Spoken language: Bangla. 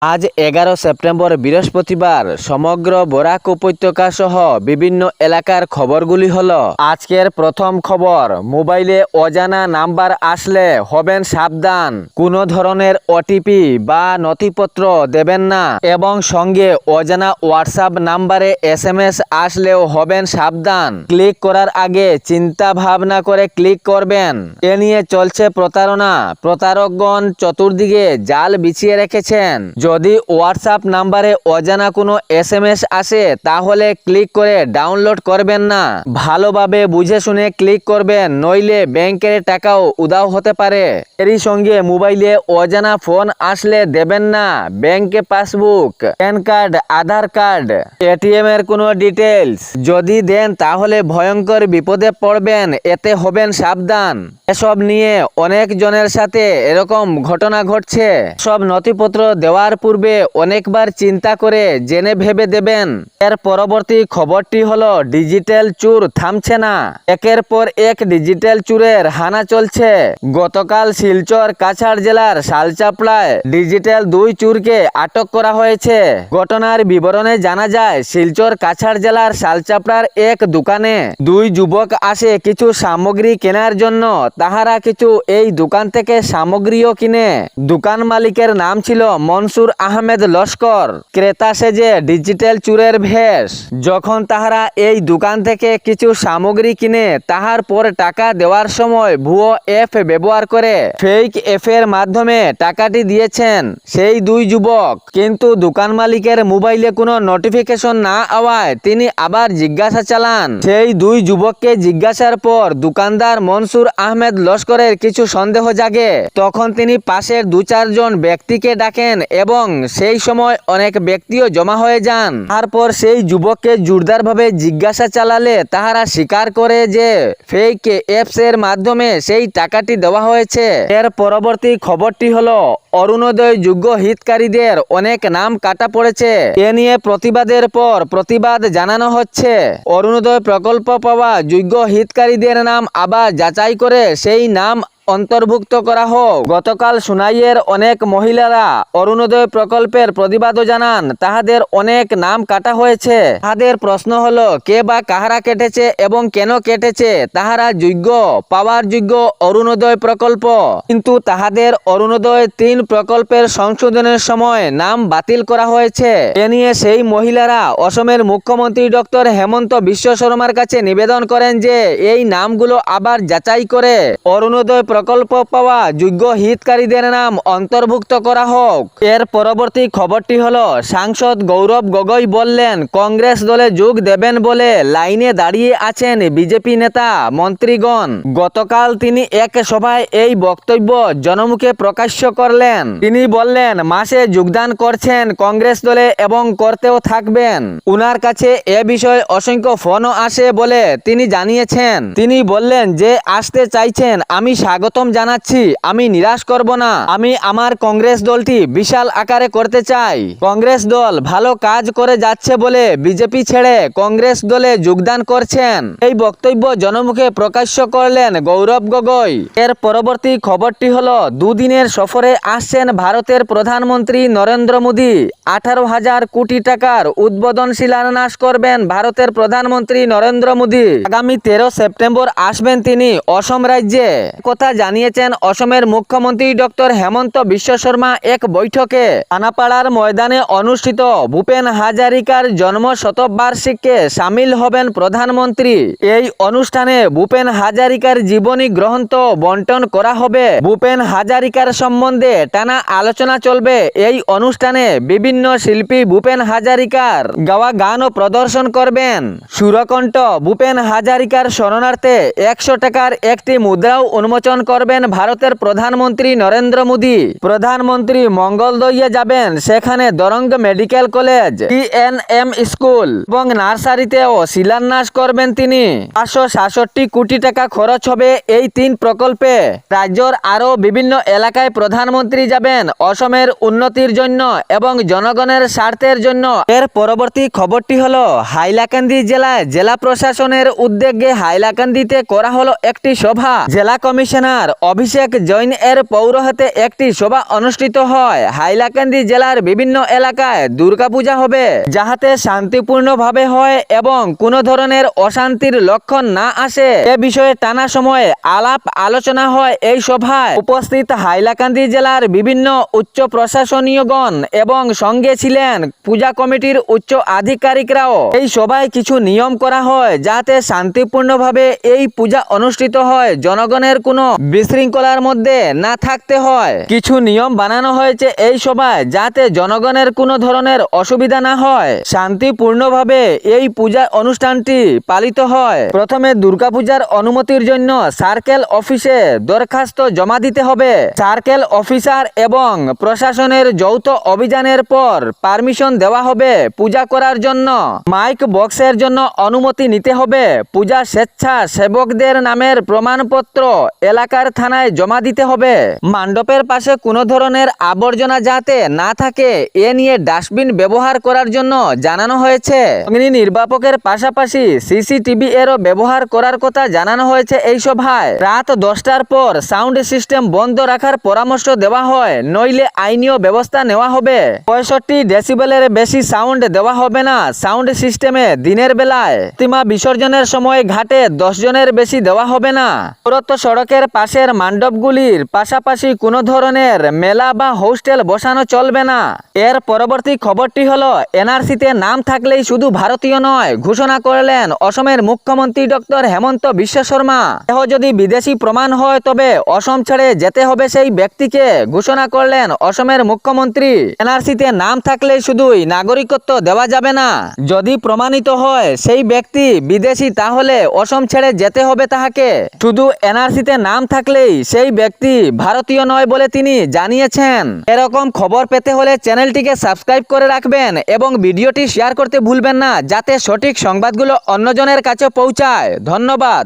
আজ 11 সেপ্টেম্বর বৃহস্পতিবার সমগ্র বরাক উপত্যকা সহ বিভিন্ন এলাকার খবরগুলি হলো। আজকের প্রথম খবর, মোবাইলে অজানা নাম্বার আসলে হবেন সাবধান, কোনো ধরনের ওটিপি বা নথিপত্র দেবেন না এবং সঙ্গে অজানা হোয়াটসঅ্যাপ নাম্বারে এসএমএস আসলেও হবেন সাবধান। ক্লিক করার আগে চিন্তা ভাবনা করে ক্লিক করবেন। এ নিয়ে চলছে প্রতারণা। প্রতারকগণ চতুর্দিকে জাল বিছিয়ে রেখেছেন। যদি হোয়াটসঅ্যাপ নাম্বারে অজানা কোনো এসএমএস আসে তাহলে ক্লিক করে ডাউনলোড করবেন না। ভালোভাবে বুঝে শুনে ক্লিক করবেন, নইলে ব্যাংকের টাকাও উধাও হতে পারে। এরই সঙ্গে মোবাইলে অজানা ফোন আসলে দেবেন না ব্যাংকে পাসবুক, প্যান কার্ড, আধার কার্ড, এটিএম এর কোনো ডিটেলস। যদি দেন তাহলে ভয়ঙ্কর বিপদে পড়বেন, এতে হবেন সাবধান। এসব নিয়ে অনেক জনের সাথে এরকম ঘটনা ঘটছে। সব নথিপত্র দেওয়ার পূর্বে অনেকবার চিন্তা করে জেনে ভেবে দেবেন। এর পরবর্তী খবরটি হলো, ডিজিটাল চুর থামছে না। একের পর এক ডিজিটাল চুরের হানা চলছে। গতকাল শিলচর কাছাড় জেলার শালচাপড়ায় ডিজিটাল 2 চুরকে আটক করা হয়েছে। ঘটনার বিবরণে জানা যায়, শিলচর কাছাড় জেলার শালচাপড়ার এক দোকানে 2 যুবক আসে কিছু সামগ্রী কেনার জন্য। তাহারা কিছু এই দোকান থেকে সামগ্রীও কিনে। দোকান মালিকের নাম ছিল মনসুর আহমেদ লস্কর। ক্রেতা সেজে ডিজিটাল চুরের ভেষ। যখন তাহারা এই দোকান থেকে কিছু সামগ্রী কিনে তাহার পর টাকা দেওয়ার সময় ভুয়ো অ্যাপ ব্যবহার করে ফেক অ্যাপের মাধ্যমে টাকাটি দিয়েছেন সেই 2 যুবক। কিন্তু দোকান মালিকের মোবাইলে কোনো নোটিফিকেশন না আওয়ায় তিনি আবার জিজ্ঞাসা চালান। সেই 2 যুবককে জিজ্ঞাসার পর দোকানদার মনসুর আহমেদ লস্করের কিছু সন্দেহ জাগে। তখন তিনি পাশের 2-4 জন ব্যক্তিকে ডাকেন এবং সেই সময় অনেক ব্যক্তিও জমা হয়ে যান। তারপর সেই যুবককে জোরদারভাবে জিজ্ঞাসা চালালে তাহারা স্বীকার করে যে ফেক অ্যাপস এর মাধ্যমে সেই টাকাটি দেওয়া হয়েছে। এর পরবর্তী খবরটি হলো, অরুণোদয় যোগ্য হিতকারীদের অনেক নাম কাটা পড়েছে। এ নিয়ে প্রতিবাদের পর প্রতিবাদ জানানো হচ্ছে। অরুণোদয় প্রকল্প পাওয়া যোগ্য হিতকারীদের নাম আবার যাচাই করে সেই নাম অন্তর্ভুক্ত করা হোক। গতকাল সুনাইয়ের অনেক মহিলারা অরুণোদয় প্রকল্পের প্রতিবাদও জানান। তাহাদের অনেক নাম কাটা হয়েছে। তাহাদের প্রশ্ন হলো, কে বা কাহারা কেটেছে এবং কেন কেটেছে। তাহারা যোগ্য, পাওয়ার যোগ্য অরুণোদয় প্রকল্প, কিন্তু তাহাদের অরুণোদয় 3 প্রকল্পের সংশোধনের সময় নাম বাতিল করা হয়েছে। এ নিয়ে সেই মহিলারা অসমের মুখ্যমন্ত্রী ডক্টর হেমন্ত বিশ্ব শর্মার কাছে নিবেদন করেন যে এই নামগুলো আবার যাচাই করে অরুণোদয় প্রকল্প পাওয়া যোগ্য হিতকারীদের নাম অন্তর্ভুক্ত করা হোক। এর পরবর্তী খবরটি হলো, সাংসদ গৌরব গগৈ বললেন কংগ্রেস দলে যোগ দেবেন বলে লাইনে দাঁড়িয়ে আছেন বিজেপি নেতা মন্ত্রীগণ। গতকাল তিনি এক সভায় এই বক্তব্য জনমুখে প্রকাশ্য করলেন। তিনি বললেন মাসে যোগদান করছেন কংগ্রেস দলে এবং করতেও থাকবেন। উনার কাছে এ বিষয়ে অসংখ্য ফোনও আসে বলে তিনি জানিয়েছেন। তিনি বললেন যে আসতে চাইছেন আমি স্বাগতম জানাচ্ছি, আমি নিরাশ করব না। আমি আমার কংগ্রেস দলটি বিশাল আকারে করতে চাই। কংগ্রেস দল ভালো কাজ করে যাচ্ছে বলে বিজেপি ছেড়ে কংগ্রেস দলে যোগদান করছেন। এই বক্তব্য জনমুখে প্রকাশ্য করলেন গৌরব গগৈ। এর পরবর্তী খবরটি হলো, 2 দিনের সফরে আসছেন ভারতের প্রধানমন্ত্রী নরেন্দ্র মোদী। 18,000 কোটি টাকার উদ্বোধন শিলান্যাস করবেন ভারতের প্রধানমন্ত্রী নরেন্দ্র মোদী। আগামী 13 সেপ্টেম্বর আসবেন তিনি অসম রাজ্যে। কথা জানিয়েছেন অসমের মুখ্যমন্ত্রী ডক্টর হেমন্ত বিশ্ব শর্মা এক বৈঠকে। আনাপাড়ার ময়দানে অনুষ্ঠিত ভূপেন হাজারিকার জন্ম শতবার্ষিকীতে সামিল হবেন প্রধানমন্ত্রী। এই অনুষ্ঠানে ভূপেন হাজারিকার জীবনী গ্রন্থ বন্টন করা হবে। ভূপেন হাজারিকার সম্বন্ধে টানা আলোচনা চলবে। এই অনুষ্ঠানে বিভিন্ন শিল্পী ভূপেন হাজারিকার গাওয়া গানও প্রদর্শন করবেন। সুরকণ্ঠ ভূপেন হাজারিকার শরণার্থে 100 টাকার একটি মুদ্রাও উন্মোচন করবেন ভারতের প্রধানমন্ত্রী নরেন্দ্র মোদী। প্রধানমন্ত্রী মঙ্গলদইয়ে যাবেন, সেখানে দরঙ্গ মেডিকেল কলেজ, টিএনএম স্কুল এবং নার্সারিতেও শিলান্যাস করবেন তিনি। 567 কোটি টাকা খরচ হবে এই 3 প্রকল্পে। রাজ্যের আরও বিভিন্ন এলাকায় প্রধানমন্ত্রী যাবেন অসমের উন্নতির জন্য এবং জনগণের স্বার্থের জন্য। এর পরবর্তী খবরটি হলো, হাইলাকান্দি জেলায় জেলা প্রশাসনের উদ্যোগে হাইলাকান্দিতে করা হলো একটি সভা। জেলা কমিশনার থানার অভিষেক জৈন এর পৌরোহিত্যে একটি সভা অনুষ্ঠিত হয়। হাইলাকান্দি জেলার বিভিন্ন এলাকায় দুর্গাপূজা হবে যাহাতে শান্তিপূর্ণভাবে হয় এবং কোনো ধরনের অশান্তির লক্ষণ না আসে এ বিষয়ে টানা সময়ে আলাপ আলোচনা হয়। এই সভায় উপস্থিত হাইলাকান্দি জেলার বিভিন্ন উচ্চ প্রশাসনীয়গণ এবং সঙ্গে ছিলেন পূজা কমিটির উচ্চ আধিকারিকরাও। এই সভায় কিছু নিয়ম করা হয় যাতে শান্তিপূর্ণভাবে এই পূজা অনুষ্ঠিত হয়, জনগণের কোনো বিশৃঙ্খলার মধ্যে না থাকতে হয়। কিছু নিয়ম বানানো হয়েছে এই সভায় যাতে জনগণের কোনো ধরনের অসুবিধা না হয়, শান্তিপূর্ণভাবে এই পূজা অনুষ্ঠানটি পালিত হয়। প্রথমে দুর্গাপূজার অনুমতির জন্য সার্কেল অফিসে দরখাস্ত জমা দিতে হবে। সার্কেল অফিসার এবং প্রশাসনের যৌথ অভিযানের পর পারমিশন দেওয়া হবে পূজা করার জন্য। মাইক বক্সের জন্য অনুমতি নিতে হবে। পূজা স্বেচ্ছাসেবকদের নামের প্রমাণপত্র এলাকার থানায় জমা দিতে হবে। মণ্ডপের পাশে কোনো ধরনের আবর্জনা যাতে না থাকে এ নিয়ে ডাস্টবিন ব্যবহার করার জন্য জানানো হয়েছে। অগ্নি নির্বাপকের পাশাপাশি সিসিটিভি এরও ব্যবহার করার কথা জানানো হয়েছে। এই সভায় রাত 10টার পর সাউন্ড সিস্টেম বন্ধ রাখার পরামর্শ দেওয়া হয়, নইলে আইনীয় ব্যবস্থা নেওয়া হবে। 65 ডেসিবেলের বেশি সাউন্ড দেওয়া হবে না সাউন্ড সিস্টেমে। দিনের বেলায় প্রতিমা বিসর্জনের সময় ঘাটে 10 জনের বেশি দেওয়া হবে না। প্রদত্ত সড়কের পাশের মণ্ডপগুলির পাশাপাশি কোনো ধরনের মেলা বা হোস্টেল বসানো চলবে না। এর পরবর্তী খবরটি হলো, এনআরসিতে নাম থাকলেই শুধু ভারতীয় নয় ঘোষণা করলেন অসমের মুখ্যমন্ত্রী ডক্টর হেমন্ত বিশ্ব শর্মা। এহ যদি বিদেশি প্রমাণ হয় তবে অসম ছেড়ে যেতে হবে সেই ব্যক্তিকে, ঘোষণা করলেন অসমের মুখ্যমন্ত্রী। এনআরসিতে নাম থাকলে শুধুই নাগরিকত্ব দেওয়া যাবে না, যদি প্রমাণিত হয় সেই ব্যক্তি বিদেশি তাহলে অসম ছেড়ে যেতে হবে তাহাকে। শুধু এনআরসিতে নাম থাকলেই সেই ব্যক্তি ভারতীয় নয় বলে তিনি জানিয়েছেন। এরকম খবর পেতে হলে চ্যানেলটিকে সাবস্ক্রাইব করে রাখবেন এবং ভিডিওটি শেয়ার করতে ভুলবেন না যাতে সঠিক সংবাদগুলো অন্যজনের কাছে পৌঁছায়। ধন্যবাদ।